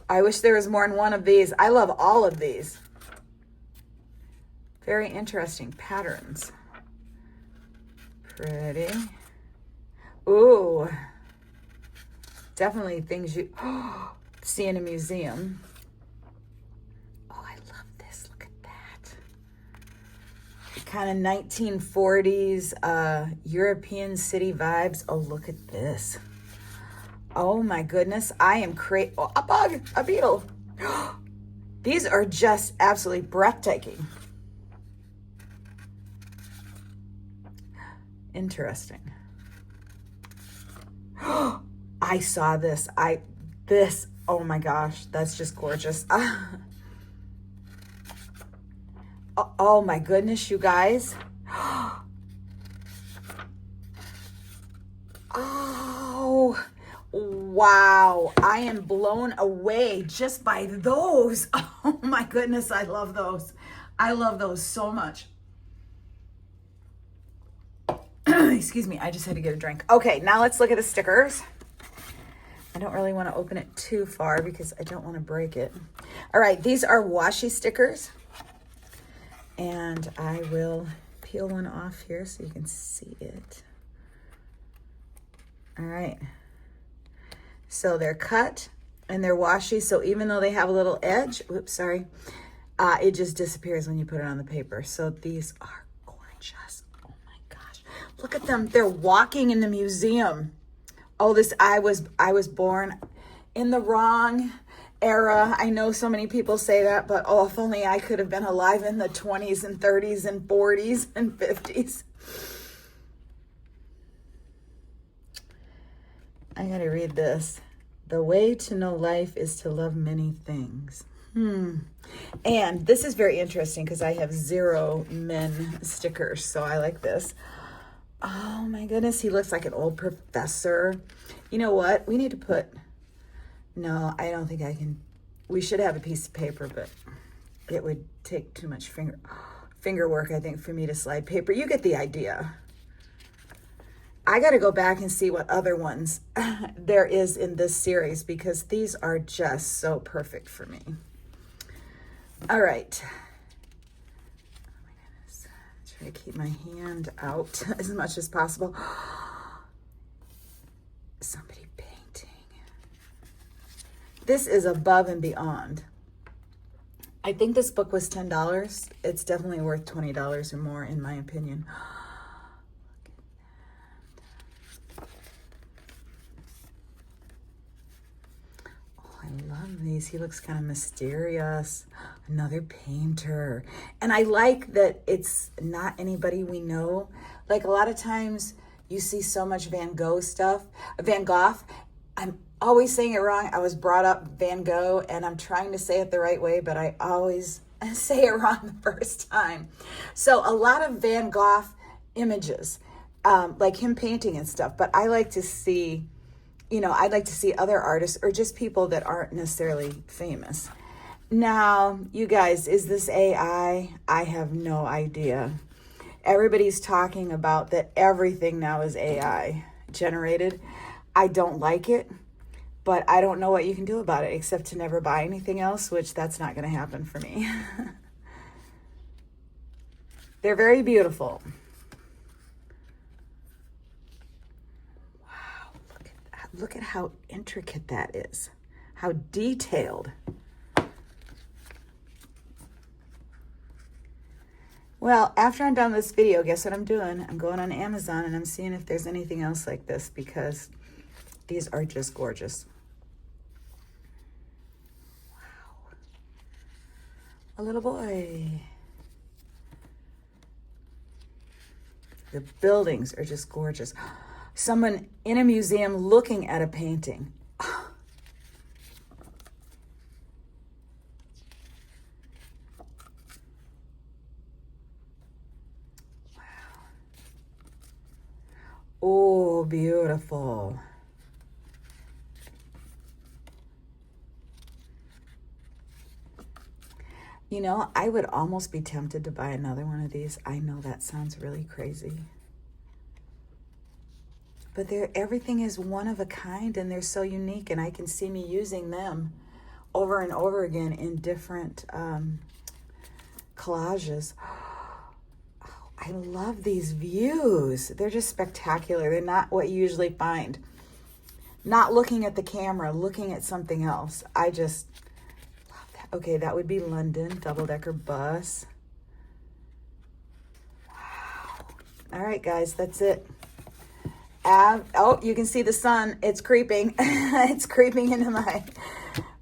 I wish there was more than one of these. I love all of these. Very interesting patterns. Pretty. Ooh. Definitely things you see in a museum. Oh, I love this. Look at that. Kind of 1940s European city vibes. Oh, look at this. Oh my goodness. I am crazy. Oh, a bug, a beetle. These are just absolutely breathtaking. Interesting. I saw this. This, oh my gosh, that's just gorgeous. Oh my goodness, you guys. Oh, wow. I am blown away just by those. Oh my goodness, I love those. I love those so much. Excuse me, I just had to get a drink. Okay, now let's look at the stickers. I don't really want to open it too far because I don't want to break it. All right, these are washi stickers. And I will peel one off here so you can see it. All right. So they're cut and they're washi. So even though they have a little edge, whoops, sorry, it just disappears when you put it on the paper. So these are gorgeous. Oh my gosh. Look at them. They're walking in the museum. Oh, I was born in the wrong era. I know so many people say that, but oh, if only I could have been alive in the 20s and 30s and 40s and 50s. I gotta read this. The way to know life is to love many things. And this is very interesting because I have 0 men stickers, so I like this. Oh my goodness, he looks like an old professor. You know what? We need to put... No, I don't think I can. We should have a piece of paper, but it would take too much finger work, I think, for me to slide paper. You get the idea. I got to go back and see what other ones there is in this series because these are just so perfect for me. All right. Oh my goodness. Try to keep my hand out as much as possible. Somebody painting. This is above and beyond. I think this book was $10. It's definitely worth $20 or more in my opinion. I love these. He looks kind of mysterious. Another painter. And I like that it's not anybody we know. Like a lot of times you see so much Van Gogh stuff. Van Gogh. I'm always saying it wrong. I was brought up Van Gogh and I'm trying to say it the right way, but I always say it wrong the first time. So a lot of Van Gogh images, like him painting and stuff, but I like to see, you know, I'd like to see other artists or just people that aren't necessarily famous. Now, you guys, is this AI? I have no idea. Everybody's talking about that everything now is AI generated. I don't like it, but I don't know what you can do about it except to never buy anything else, which that's not going to happen for me. They're very beautiful. Look at how intricate that is. How detailed. Well, after I'm done with this video, guess what I'm doing? I'm going on Amazon and I'm seeing if there's anything else like this because these are just gorgeous. Wow. A little boy. The buildings are just gorgeous. Someone in a museum looking at a painting. Wow. Oh, beautiful. You know, I would almost be tempted to buy another one of these. I know that sounds really crazy. But everything is one of a kind and they're so unique and I can see me using them over and over again in different collages. Oh, I love these views. They're just spectacular. They're not what you usually find. Not looking at the camera, looking at something else. I just love that. Okay, that would be London, double-decker bus. Wow. All right, guys, that's it. Oh, you can see the sun. It's creeping. It's creeping into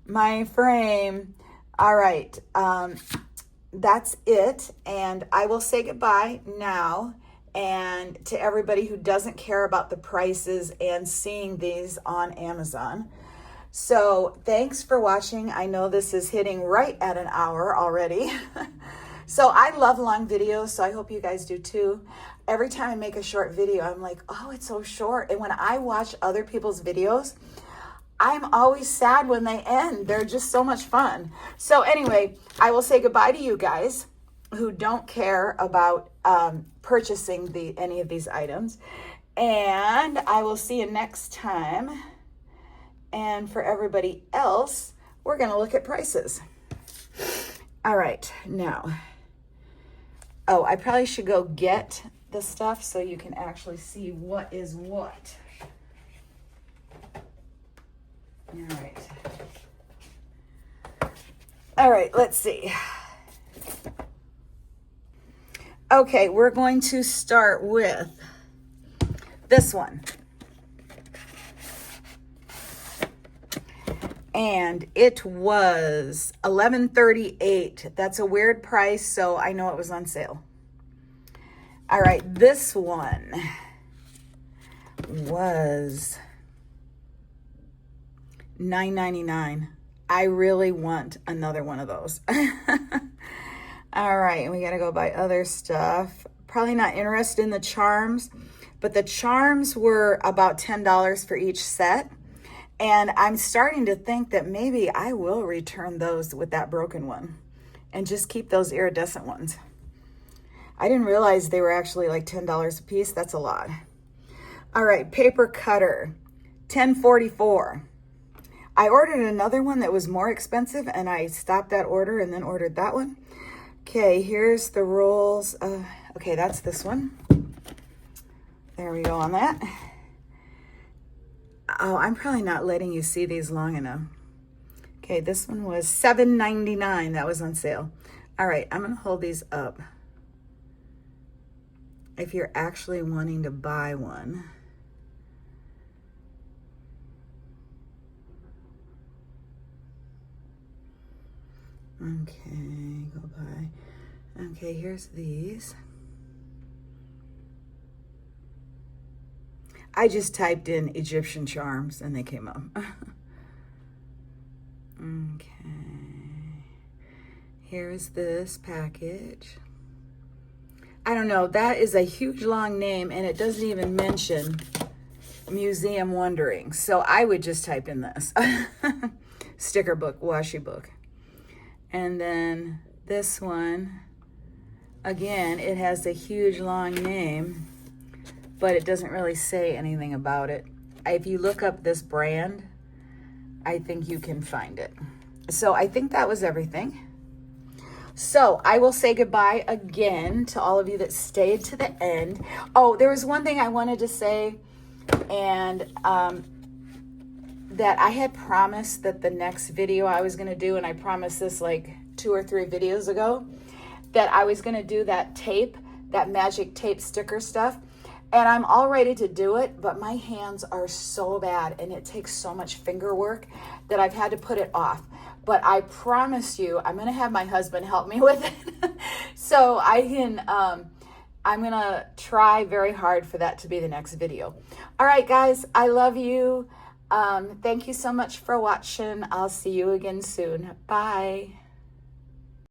my frame. All right. That's it. And I will say goodbye now. And to everybody who doesn't care about the prices and seeing these on Amazon. So thanks for watching. I know this is hitting right at an hour already. So I love long videos, so I hope you guys do too. Every time I make a short video, I'm like, oh, it's so short. And when I watch other people's videos, I'm always sad when they end. They're just so much fun. So anyway, I will say goodbye to you guys who don't care about purchasing any of these items. And I will see you next time. And for everybody else, we're going to look at prices. All right, now. Oh, I probably should go get the stuff so you can actually see what is what. All right, let's see. Okay, we're going to start with this one. And it was $11.38. That's a weird price, so I know it was on sale. All right, this one was $9.99. I really want another one of those. All right, and we got to go buy other stuff. Probably not interested in the charms, but the charms were about $10 for each set. And I'm starting to think that maybe I will return those with that broken one and just keep those iridescent ones. I didn't realize they were actually like $10 a piece. That's a lot. All right, paper cutter, $10.44. I ordered another one that was more expensive and I stopped that order and then ordered that one. Okay, here's the rolls. Okay, that's this one. There we go on that. Oh, I'm probably not letting you see these long enough. Okay, this one was $7.99. That was on sale. All right, I'm going to hold these up. If you're actually wanting to buy one. Okay, go buy. Okay, here's these. I just typed in Egyptian charms and they came up. Okay. Here's this package. I don't know. That is a huge long name and it doesn't even mention Museum Wondering. So I would just type in this. Sticker book, washi book. And then this one, again, it has a huge long name, but it doesn't really say anything about it. If you look up this brand, I think you can find it. So I think that was everything. So I will say goodbye again to all of you that stayed to the end. Oh, there was one thing I wanted to say, and that I had promised that the next video I was going to do, and I promised this like 2 or 3 videos ago, that I was going to do that tape, that magic tape sticker stuff. And I'm all ready to do it, but my hands are so bad and it takes so much finger work that I've had to put it off. But I promise you, I'm going to have my husband help me with it. So I can, I'm going to try very hard for that to be the next video. All right, guys, I love you. Thank you so much for watching. I'll see you again soon. Bye.